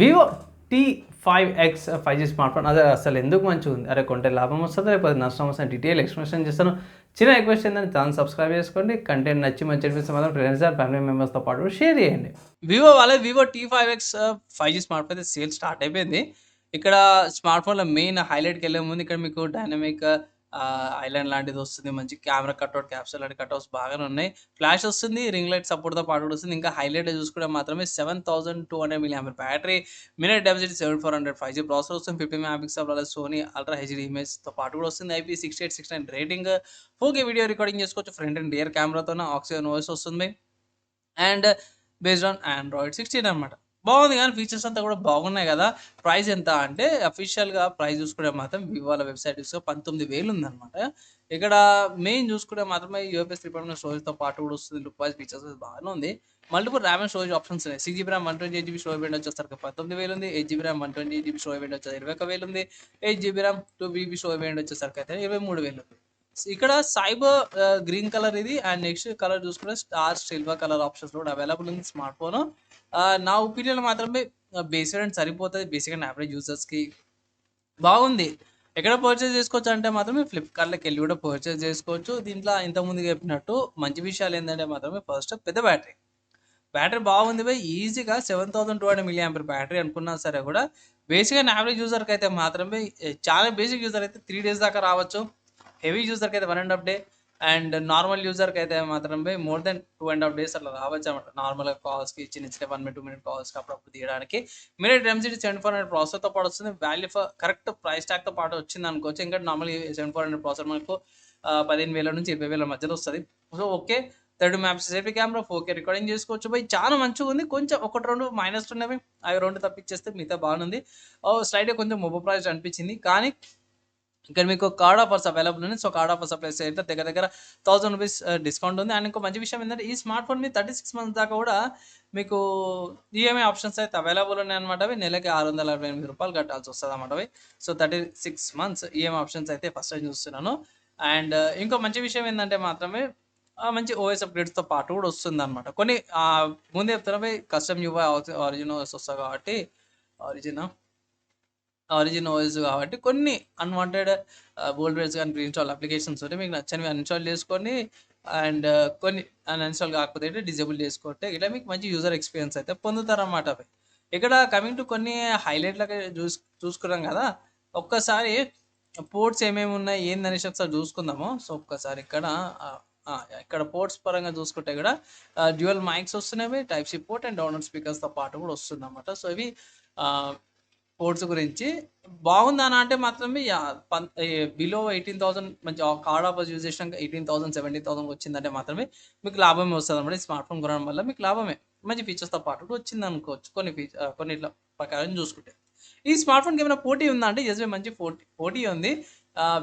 Vivo T5X 5G smart phone అదే అసలు ఎందుకు మంచిగా ఉంది, అరే కొంటే లాభం వస్తుందా లేకపోతే నష్టం వస్తుంది, డీటెయిల్ ఎక్స్ప్లెనేషన్ చేస్తాను. చిన్న రిక్వెస్ట్ ఏంటంటే ఛానల్ సబ్స్క్రైబ్ చేసుకోండి. కంటెంట్ నచ్చి మంచి అనిపిస్తే మాత్రం ఫ్రెండ్స్ అండ్ ఫ్యామిలీ మెంబర్స్తో పాటు షేర్ చేయండి. Vivo T5X 5G smart phone అయితే సేల్ స్టార్ట్ అయిపోయింది. ఇక్కడ స్మార్ట్ ఫోన్లో మెయిన్ హైలైట్కి వెళ్ళే ముందు ఇక్కడ మీకు డైనమిక్ ఐలాండ్ లాంటిది వస్తుంది, మంచి కెమెరా కట్అవుట్ క్యాప్సూల్ లాంటి కట్అవుట్స్ బాగానే ఉన్నాయి, ఫ్లాష్ వస్తుంది, రింగ్ లైట్ సపోర్ట్తో పాటు కూడా వస్తుంది. ఇంకా హైలైట్ చూసుకుంటే మాత్రమే 7200 mAh battery, minute density 7400, 5G processor వస్తుంది, 50 MP సోనీ అల్ట్రా హెచ్డీ ఇమేజ్తో పాటు కూడా వస్తుంది, IP6869 rating, 4K video recording చేసుకోవచ్చు, ఫ్రంట్ అండ్ రియర్ కెమెరాతో ఆక్సిజన్ ఓఎస్ వస్తుంది అండ్ బేస్డ్ ఆన్ ఆండ్రాయిడ్ 16 అనమాట. బాగుంది కానీ ఫీచర్స్ అంతా కూడా బాగున్నాయి కదా. ప్రైస్ ఎంత అంటే అఫీషియల్గా ప్రైస్ చూసుకుంటే మాత్రం వివో వాళ్ళ వెబ్సైట్ చూస్తే 19,000 ఉందన్నమాట. ఇక్కడ మెయిన్ చూసుకుంటే మాత్రమే యూఎఫ్ఎస్ 3.0 స్టోరేజ్తో పాటు కూడా వస్తుంది. లుక్ వైజ్ ఫీచర్స్ బాగానే ఉంది. Multiple RAM and storage options ఉన్నాయి. 6GB RAM 128GB storage variant వచ్చేసరికి 19,000 ఉంది. 8GB RAM 128GB storage variant వచ్చేసరికి 21,000 ఉంది. 8GB RAM 2GB storage variant వచ్చేసరికి అయితే 23,000 ఉంది. ఇక్కడ సైబర్ గ్రీన్ కలర్ ఇది అండ్ నెక్స్ట్ కలర్ చూసుకుంటే స్టార్ సిల్వర్ కలర్ ఆప్షన్స్ కూడా అవైలబుల్ ఉంది స్మార్ట్ ఫోన్. నా ఒపీనియన్ మాత్రమే బేస్ వేరియంట్ సరిపోతుంది బేసిక్ అండ్ యావరేజ్ యూజర్స్కి. బాగుంది. ఎక్కడ పర్చేస్ చేసుకోవచ్చు అంటే మాత్రమే ఫ్లిప్కార్ట్లోకి వెళ్ళి కూడా పర్చేస్ చేసుకోవచ్చు. దీంట్లో ఇంతకుముందు చెప్పినట్టు మంచి విషయాలు ఏంటంటే మాత్రమే ఫస్ట్ పెద్ద బ్యాటరీ బాగుంది బై. ఈజీగా 7200 mAh బ్యాటరీ అనుకున్నా సరే కూడా బేసిక్ అండ్ యావరేజ్ యూజర్కి అయితే మాత్రమే చాలా బేసిక్ యూజర్ అయితే 3 days దాకా రావచ్చు. హెవీ యూజర్కి అయితే 1.5 day అండ్ నార్మల్ యూజర్కి అయితే మాత్రం మోర్ దెన్ 2.5 days అట్లా రావచ్చు అనమాట. నార్మల్గా కాల్స్కి చిన్న 1-2 minute కాల్స్కి అప్పుడప్పుడు తీయడానికి. మినిట్ డెన్సిటీ 7400 ప్రాసెసర్తో పాటు వస్తుంది. వాల్యూ ఫర్ కరెక్ట్ ప్రైస్ ట్యాగ్తో పాటు వచ్చింది అనుకోవచ్చు. ఇంకా నార్మల్ 7400 ప్రాసెసర్ మనకు 15,000 నుంచి 20,000 మధ్యలో వస్తుంది. So okay, 30 MP selfie camera, 4K recording చేసుకోవచ్చు బై. చాలా మంచిగా ఉంది. కొంచెం 1-2 మైనస్ ఉన్నవి, అవి 2 తప్పించేస్తే మిగతా బాగుంది. స్లైడ్గా కొంచెం ఓవర్ ప్రైస్ అనిపించింది కానీ ఇక్కడ మీకు కార్డ్ ఆఫర్స్ అవైలబుల్ ఉంది. సో కార్డ్ ఆఫర్స్ అప్లై చేస్తే దగ్గర 1000 రూపీస్ డిస్కౌంట్ ఉంది. అండ్ ఇంకో మంచి విషయం ఏంటంటే ఈ స్మార్ట్ ఫోన్ మీద 36 months దాకా కూడా మీకు ఈఎంఐ ఆప్షన్స్ అయితే అవైలబుల్ ఉన్నాయన్నమాట. అవి నెలకి 668 రూపాయలు కట్టాల్సి వస్తుంది అన్నమాట. అవి సో 36 months ఈఎంఐ ఆప్షన్స్ అయితే ఫస్ట్ టైం చూస్తున్నాను. అండ్ ఇంకో మంచి విషయం ఏంటంటే మాత్రమే మంచి ఓఎస్ అప్గ్రేడ్స్తో పాటు కూడా వస్తుంది అనమాట. కొన్ని ముందే చెప్తున్నా కస్టమ్ యూఐ ఆరిజిన్ ఓఎస్ వస్తుంది కాబట్టి ఆరిజిన్ ఓఎస్ కాబట్టి కొన్ని అన్వాంటెడ్ బోల్డ్వేర్స్ కానీ ప్రీఇన్స్టాల్ అప్లికేషన్స్ ఉంటే మీకు నచ్చనివి అన్ఇన్స్టాల్ చేసుకొని అండ్ కొన్ని అన్ఇన్స్టాల్ కాకపోతే డిజేబుల్ చేసుకుంటే ఇట్లా మీకు మంచి యూజర్ ఎక్స్పీరియన్స్ అయితే పొందుతారన్నమాట. అవి ఇక్కడ కమింగ్ టు కొన్ని హైలైట్లకి చూసుకున్నాం కదా. ఒక్కసారి పోర్ట్స్ ఏమేమి ఉన్నాయి ఏందనేసి ఒకసారి చూసుకుందాము. సో ఒక్కసారి ఇక్కడ పోర్ట్స్ పరంగా చూసుకుంటే కూడా డ్యూయల్ మైక్స్ వస్తున్నాయి, type C port and download స్పీకర్స్తో పాటు కూడా వస్తుంది అన్నమాట. సో ఇవి పోర్ట్స్ గురించి బాగుందని అంటే మాత్రమే బిలో 18,000 మంచి కార్డ్ ఆఫర్స్ యూజ్ చేసినాక 18,000 17,000 వచ్చిందంటే మాత్రమే మీకు లాభమే వస్తుంది అనమాట. ఈ స్మార్ట్ ఫోన్ కొనడం వల్ల మీకు లాభమే, మంచి ఫీచర్స్తో పాటు కూడా వచ్చింది అనుకోవచ్చు కొన్ని ఇట్లా ప్రకారం చూసుకుంటే. ఈ స్మార్ట్ ఫోన్కి ఏమైనా పోటీ ఉందా అంటే ఎస్బీ మంచి పోటీ ఉంది.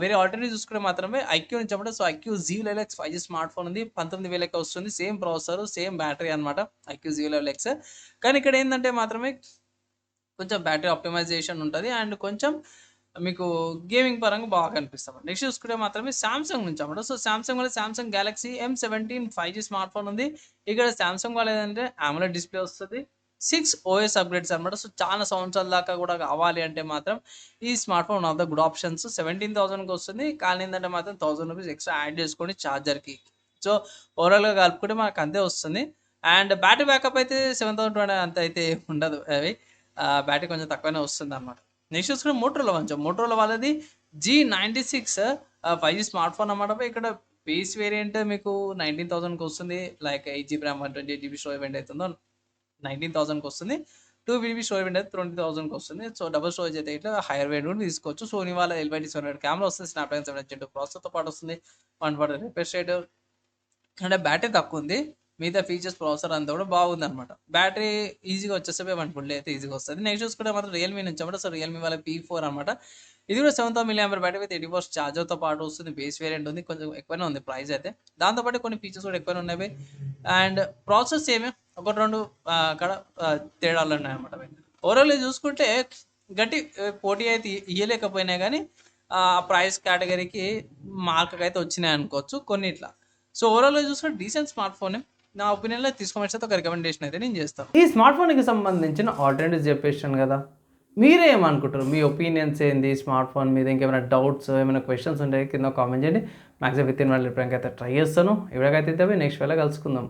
వేరే ఆల్టర్నేటివ్ చూసుకుంటే మాత్రమే ఐక్యూ నుంచి చెప్పండి. So IQ Z11X 5G smart phone ఉంది, 19,000 వస్తుంది, సేమ్ ప్రాసెసర్ సేమ్ బ్యాటరీ అనమాట ఐక్యూ Z11X. కానీ ఇక్కడ ఏంటంటే మాత్రమే కొంచెం బ్యాటరీ ఆప్టిమైజేషన్ ఉంటుంది అండ్ కొంచెం మీకు గేమింగ్ పరంగా బాగా కనిపిస్తాం. నెక్స్ట్ చూసుకుంటే మాత్రమే సామ్సంగ్ నుంచి అన్నమాట. సో సామ్సంగ్ వల్ల Samsung Galaxy M17 5G smart phone ఉంది. ఇక్కడ సామ్సంగ్ వాళ్ళు ఏంటంటే AMOLED డిస్ప్లే వస్తుంది, 6 OS అప్గ్రేడ్స్ అనమాట. సో చాలా సంవత్సరాల దాకా కూడా కావాలి అంటే మాత్రం ఈ smart phone of the good options. 17,000కి వస్తుంది కానీ ఏంటంటే మాత్రం 1000 రూపీస్ ఎక్స్ట్రా యాడ్ చేసుకోండి ఛార్జర్కి. సో ఓవరాల్గా కలుపుకుంటే మనకు అంతే వస్తుంది. అండ్ బ్యాటరీ బ్యాకప్ అయితే 7,200 అంత అయితే ఉండదు, అవి బ్యాటరీ కొంచెం తక్కువనే వస్తుంది అనమాట. నెక్స్ట్ చూసుకుంటే మోటరోలా వాళ్ళది G96 5G స్మార్ట్ ఫోన్ అన్నమాట. ఇక్కడ బేస్ వేరియంట్ మీకు 19,000కి వస్తుంది. Like 8GB RAM 128GB storage variant అవుతుందో 19,000కి వస్తుంది. 2GB స్టోరేజ్ వేరియంట్ అయితే 20,000కి వస్తుంది. సో డబుల్ స్టోరేజ్ అయితే ఇట్లా హైయర్ వేరియంట్ కూడా తీసుకోవచ్చు. సోనీ వాళ్ళ LYT700 కెమెరా వస్తుంది, స్నాప్డ్రాగన్ 702 ప్రాసెసర్తో పాటు వస్తుంది, 140 రిఫ్రెష్ రేట్. అంటే బ్యాటరీ తక్కువ ఉంది, మిగతా ఫీచర్స్ ప్రాసెసర్ అంతా కూడా బాగుంది అనమాట. బ్యాటరీ ఈజీగా వచ్చేస్తే 1 full day అయితే ఈజీగా వస్తుంది. నెక్స్ట్ చూసుకుంటే మాత్రం రియల్మీ నుంచి అనమాట. సో రియల్మీ వాళ్ళ P4 అనమాట. ఇది కూడా 7,000 mAh బ్యాటరీ విత్ 80 watts ఛార్జర్తో పాటు వస్తుంది. బేస్ వేరియంట్ ఉంది, కొంచెం ఎక్కువనే ఉంది ప్రైస్ అయితే. దాంతోపాటు కొన్ని ఫీచర్స్ కూడా ఎక్కువనే ఉన్నాయి అండ్ ప్రాసెస్ ఏమే 1-2 అక్కడ తేడాలు ఉన్నాయన్నమాట. ఓవరాల్ చూసుకుంటే గట్టి పోటీ అయితే ఇయ్యలేకపోయినా కానీ ప్రైస్ కేటగిరీకి మార్క్ అయితే వచ్చినాయి అనుకోవచ్చు కొన్ని ఇట్లా. సో ఓవరాల్గా చూసుకుంటే డీసెంట్ స్మార్ట్ ఫోనే. నా ఒపీనియన్‌లో తీసుకోమని అయితే ఒక రికమెండేషన్ అయితే నేను చేస్తాను. ఈ స్మార్ట్ ఫోన్‌కి సంబంధించిన ఆల్టర్‌నేటివ్స్ చెప్పేసాను గదా! మీరేమనుకుంటారు? మీ ఒపీనియన్స్ ఏంది? స్మార్ట్ ఫోన్ మీద ఇంకేమైనా డౌట్స్, ఏమైనా క్వెషన్స్ ఉంటే కింద కామెంట్ చేయండి. మాక్సిమం వితిన్ 1 రిప్లైకి అయితే ట్రై చేస్తాను. ఈ వీడియోకి అయితే ఇంతే. నెక్స్ట్ వీడియోలో కలుసుకుందాం.